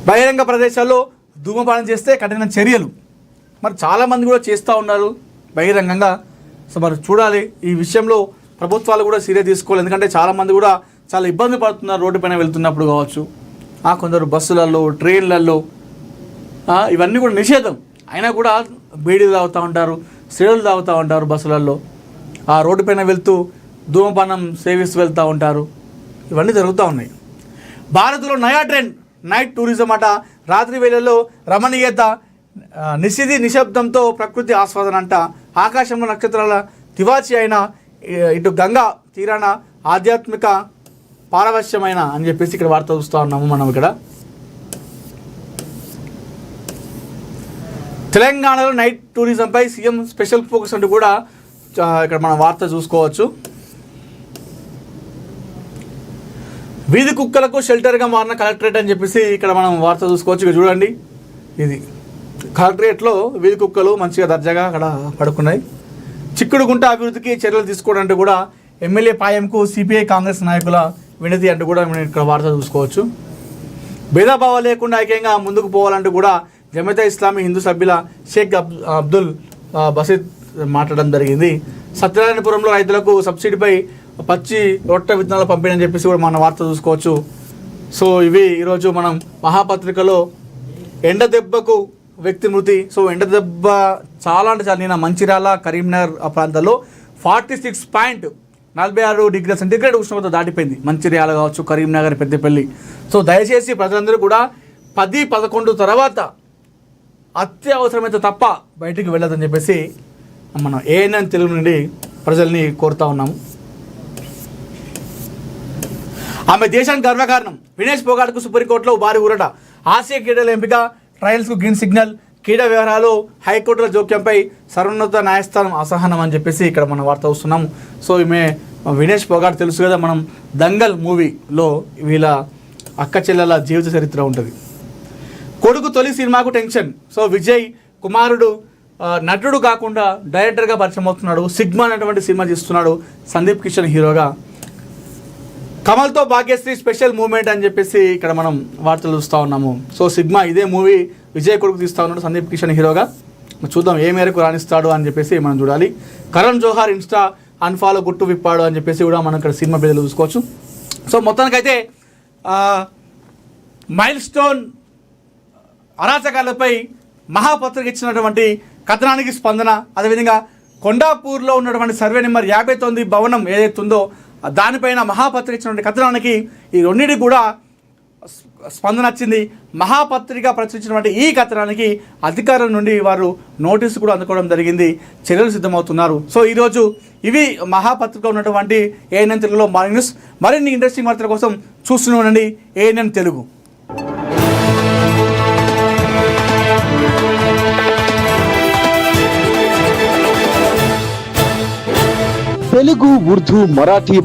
A: బహిరంగ ప్రదేశాల్లో ధూమపానం చేస్తే కఠిన చర్యలు. మరి చాలామంది కూడా చేస్తూ ఉన్నారు బహిరంగంగా. సో మరి చూడాలి, ఈ విషయంలో ప్రభుత్వాలు కూడా సీరియస్ తీసుకోవాలి. ఎందుకంటే చాలామంది కూడా చాలా ఇబ్బంది పడుతున్నారు రోడ్డు పైన వెళ్తున్నప్పుడు కావచ్చు, కొందరు బస్సులలో, ట్రైన్లలో, ఇవన్నీ కూడా నిషేధం అయినా కూడా బీడీలు తాగుతూ ఉంటారు, సిగరెట్లు తాగుతూ ఉంటారు బస్సులలో, రోడ్డు పైన వెళ్తూ ధూమపానం సేవిస్తూ వెళ్తూ ఉంటారు. ఇవన్నీ జరుగుతూ ఉన్నాయి. భారత్లో నయా ట్రెండ్ నైట్ టూరిజం అట. రాత్రి వేళల్లో రమణీయత, నిశ్శబ్దంతో ప్రకృతి ఆస్వాదన అంట. ఆకాశంలో నక్షత్రాల తివాచి అయిన ఇటు గంగా తీరాన ఆధ్యాత్మిక పారవశ్యమైన అని చెప్పేసి ఇక్కడ వార్త చూస్తూ ఉన్నాము మనం. ఇక్కడ తెలంగాణలో నైట్ టూరిజంపై సీఎం స్పెషల్ ఫోకస్ అంటూ కూడా ఇక్కడ మనం వార్త చూసుకోవచ్చు. వీధి కుక్కలకు షెల్టర్గా మారిన కలెక్టరేట్ అని చెప్పేసి ఇక్కడ మనం వార్త చూసుకోవచ్చు. ఇక్కడ చూడండి, ఇది కలెక్టరేట్లో వీధి కుక్కలు మంచిగా దర్జాగా అక్కడ పడుకున్నాయి. చిక్కుడుగుంట అభివృద్ధికి చర్యలు తీసుకోవడానికి కూడా ఎమ్మెల్యే పాయంకు సిపిఐ కాంగ్రెస్ నాయకుల వినతి అంటూ కూడా మనం ఇక్కడ వార్త చూసుకోవచ్చు. భేదభావం లేకుండా ఐక్యంగా ముందుకు పోవాలంటూ కూడా జమతా ఇస్లామీ హిందూ సభ్యుల షేక్ అబ్దుల్ బసీద్ మాట్లాడడం జరిగింది. సత్యనారాయణపురంలో రైతులకు సబ్సిడీపై పచ్చి రొట్టె విత్తనాలు పంపిణీ అని చెప్పేసి కూడా మన వార్త చూసుకోవచ్చు. సో ఇవి ఈరోజు మనం మహాపత్రికలో ఎండ దెబ్బకు వ్యక్తి మృతి. సో ఎండ దెబ్బ చాలా అంటే చాలా నిన్న మంచిర్యాల, కరీంనగర్ ఆ ప్రాంతాల్లో 46.46 డిగ్రీల సెంటీగ్రేడ్ ఉష్ణోగ్రత దాటిపోయింది. మంచిర్యాల కావచ్చు, కరీంనగర్, పెద్దపల్లి. సో దయచేసి ప్రజలందరూ కూడా 10-11 తర్వాత అత్యవసరమైతే తప్ప బయటికి వెళ్ళదని చెప్పేసి మనం ఏఎన్ఎన్ తెలుగు నుండి ప్రజల్ని కోరుతా ఉన్నాము. ఆమె దేశానికి గర్వకారణం. వినేష్ పోగాట్కు సుప్రీంకోర్టులో భారీ ఊరట. ఆసియా క్రీడల ఎంపిక, ట్రయల్స్కు గ్రీన్ సిగ్నల్. క్రీడా వ్యవహారాలు హైకోర్టుల జోక్యంపై సర్వోన్నత న్యాయస్థానం అసహనం అని చెప్పేసి ఇక్కడ మనం వార్త వస్తున్నాము. సో ఈమె వినేష్ పోగాట్ తెలుసు కదా, మనం దంగల్ మూవీలో వీళ్ళ అక్క చెల్లెల జీవిత చరిత్ర ఉంటుంది. కొడుకు తొలి సినిమాకు టెన్షన్. సో విజయ్ కుమారుడు నటుడు కాకుండా డైరెక్టర్గా పరిచయం అవుతున్నాడు. సిగ్మా అనేటువంటి సినిమా తీస్తున్నాడు సందీప్ కిషన్ హీరోగా. కమల్తో భాగ్యశ్రీ స్పెషల్ మూమెంట్ అని చెప్పేసి ఇక్కడ మనం వార్తలు చూస్తూ ఉన్నాము. సో సిగ్మా ఇదే మూవీ విజయ్ కొడుకు తీస్తూ ఉన్నాడు సందీప్ కిషన్ హీరోగా. చూద్దాం ఏ మేరకు రాణిస్తాడు అని చెప్పేసి మనం చూడాలి. కరణ్ జోహార్ ఇన్స్టా అన్ఫాలో గుట్టు విప్పాడు అని చెప్పేసి కూడా మనం ఇక్కడ సినిమా పేర్లు చూసుకోవచ్చు. సో మొత్తానికైతే మైల్ స్టోన్ అరాచకాలపై మహాపత్రిక ఇచ్చినటువంటి కథనానికి స్పందన, అదేవిధంగా కొండాపూర్లో ఉన్నటువంటి సర్వే నెంబర్ 59 భవనం ఏదైతే ఉందో దానిపైన మహాపత్రిక ఇచ్చినటువంటి కథనానికి ఈ రెండింటికి కూడా స్పందన వచ్చింది. మహాపత్రిక ప్రచురించినటువంటి ఈ కథనానికి అధికారుల నుండి వారు నోటీసు కూడా అందుకోవడం జరిగింది, చర్యలు సిద్ధమవుతున్నారు. సో ఈరోజు ఇవి మహాపత్రిక ఉన్నటువంటి ఏఎన్ఎన్ తెలుగులో మార్నింగ్ న్యూస్. మరిన్ని ఇంట్రెస్టింగ్ వార్తల కోసం చూస్తూనే ఉండండి ఏఎన్ఎన్ తెలుగు.
B: తెలుగు, ఉర్దూ, మరాఠీ